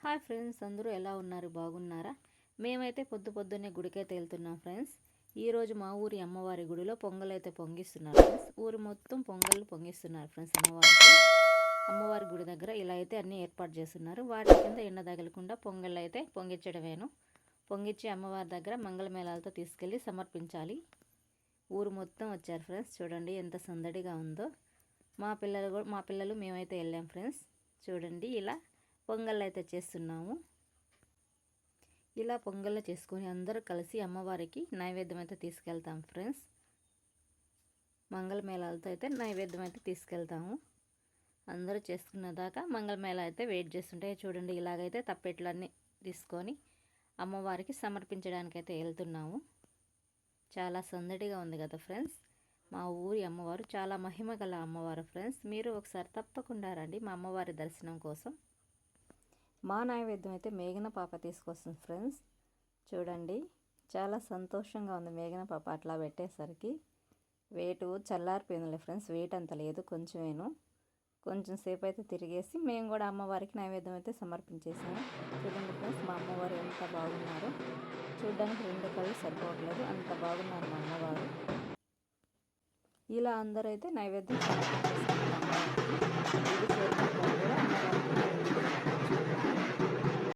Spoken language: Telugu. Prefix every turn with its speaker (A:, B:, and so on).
A: హాయ్ ఫ్రెండ్స్, అందరూ ఎలా ఉన్నారు? బాగున్నారా? మేమైతే పొద్దున్నే గుడికైతే వెళ్తున్నాం ఫ్రెండ్స్. ఈరోజు మా ఊరి అమ్మవారి గుడిలో పొంగల్ అయితే పొంగిస్తున్నారు ఫ్రెండ్స్. ఊరు మొత్తం పొంగల్ పొంగిస్తున్నారు ఫ్రెండ్స్. అమ్మవారి గుడి దగ్గర ఇలా అయితే అన్నీ ఏర్పాటు చేస్తున్నారు. వాటి కింద ఎండ తగలకుండా పొంగల్ అయితే పొంగించడమేను. పొంగించి అమ్మవారి దగ్గర మంగళమేళాలతో తీసుకెళ్ళి సమర్పించాలి. ఊరు మొత్తం వచ్చారు ఫ్రెండ్స్. చూడండి ఎంత సందడిగా ఉందో. మా పిల్లలు మేమైతే వెళ్ళాం ఫ్రెండ్స్. చూడండి ఇలా పొంగల్ అయితే చేస్తున్నాము. ఇలా పొంగల్ చేసుకొని అందరూ కలిసి అమ్మవారికి నైవేద్యం అయితే తీసుకెళ్తాం ఫ్రెండ్స్. మంగళమేళాలతో అయితే నైవేద్యం అయితే తీసుకెళ్తాము. అందరూ చేసుకున్న దాకా మంగళమేళ అయితే వెయిట్ చేస్తుంటే చూడండి ఇలాగైతే తప్పెట్లన్నీ తీసుకొని అమ్మవారికి సమర్పించడానికైతే వెళ్తున్నాము. చాలా సందడిగా ఉంది కదా ఫ్రెండ్స్. మా ఊరి అమ్మవారు చాలా మహిమ గల అమ్మవారు ఫ్రెండ్స్. మీరు ఒకసారి తప్పకుండా రండి మా అమ్మవారి దర్శనం కోసం. మా నైవేద్యం అయితే మేఘన పాప తీసుకొస్తుంది ఫ్రెండ్స్. చూడండి చాలా సంతోషంగా ఉంది మేఘన పాప అట్లా పెట్టేసరికి. Wait చల్లారిపోయిందిలే friends. వెయిట్ అంత లేదు, కొంచెం సేపు అయితే తిరిగేసి మేము కూడా అమ్మవారికి నైవేద్యం అయితే సమర్పించేసాము. చూడండి ఫ్రెండ్స్ మా అమ్మవారు ఎంత బాగున్నారు. చూడడానికి 2 కళ్ళు సరిపోవట్లేదు, అంత బాగున్నారు మా అమ్మవారు. ఇలా అందరూ అయితే నైవేద్యం సమర్పించేసుకుంటాం.